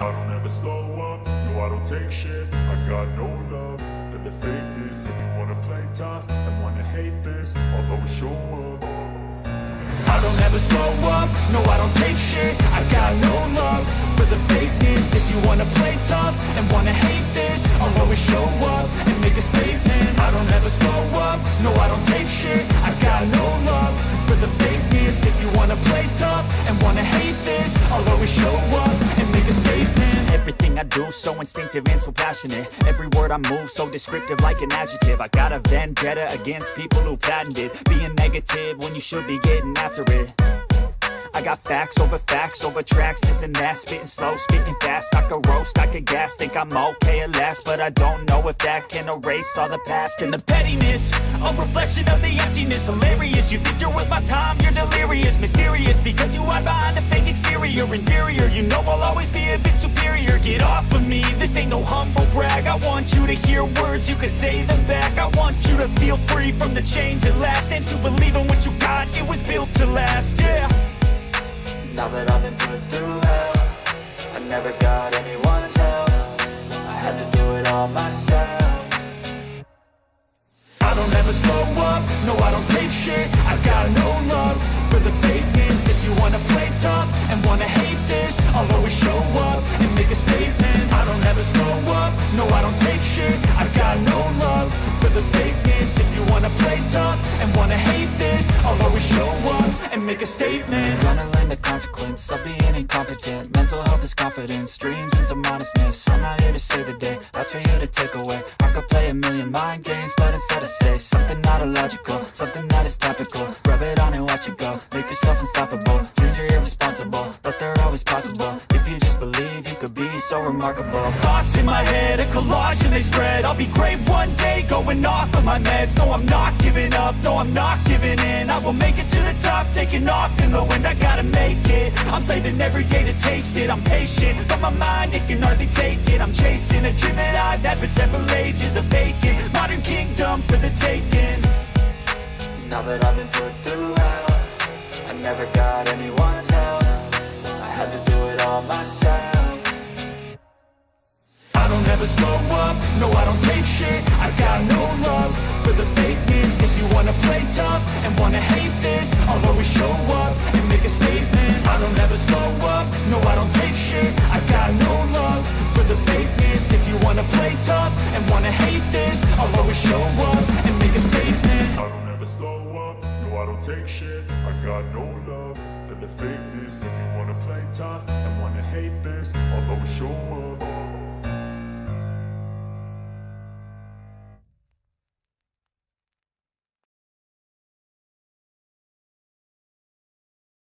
I don't ever slow up, no I don't take shit. I got no love for the fakeness. If you wanna play tough and wanna hate this, I'll always show up. I don't ever slow up, no I don't take shit. I got no love for the fakeness. If you wanna play tough and wanna hate this, I'll always show up and make a statement. I don't ever slow up, no I don't take shit. I got no love for the fakeness. If you wanna play tough and wanna hate this, I'll always show up and make a statement. Everything I do so instinctive and so passionate. Every word I move so descriptive like an adjective. I got a vendetta against people who patented being negative when you should be getting after it. I got facts over tracks, this and that. Spitting slow, spitting fast. I could roast, I could gas. Think I'm okay at last, but I don't know if that can erase all the past. And the pettiness, a reflection of the emptiness. Hilarious, you think you're worth my time, you're delirious. Mysterious, because you hide behind a fake exterior. Inferior, you know I'll always be a bit superior. Get off of me, this ain't no humble brag. I want you to hear words, you can say them back. I want you to feel free from the chains at last, and to believe in what you got, it was built to last, yeah. Now that I've been put through hell, I never got anyone's help. I had to do it all myself. I don't ever slow up, no I don't take shit. I got no love for the fakeness. If you wanna play tough and wanna hate this, I'll always show up and make a statement. I don't ever slow up, no I don't take shit. I got no love for the fakeness. If you wanna play tough and wanna hate this, I'll always show up and make a statement. Gonna learn the consequence of being incompetent. Mental health is confidence, dreams and some honestness. I'm not here to save the day, that's for you to take away. I could play a million mind games, but instead I say something not illogical, something that is topical. Rub it on and watch it go, make yourself unstoppable. Dreams are irresponsible, but they're always possible. If you just believe, you could be so remarkable. Thoughts in my head, a collage and they spread. I'll be great one day, going off of my meds. No, I'm not giving up, no, I'm not giving in. I will make it to the top, taking off in the wind. I gotta make it, I'm saving every day to taste it. I'm patient, but my mind, it can hardly take it. I'm chasing a dream that I've had for several ages. A vacant, modern kingdom for the taking. Now that I've been put through hell, I never got anyone's help. I had to do it all myself. I don't ever slow up, no I don't take shit. I got no love for the fakeness. If you wanna play tough and wanna hate this, I'll always show up and make a statement. I don't ever slow up, no I don't take shit. I got no love for the fakeness. If you wanna play tough and wanna hate this, I'll always show up and make a statement. I don't ever slow up, no I don't take shit. I got no love for the fakeness. If you wanna play tough and wanna hate this, I'll always show up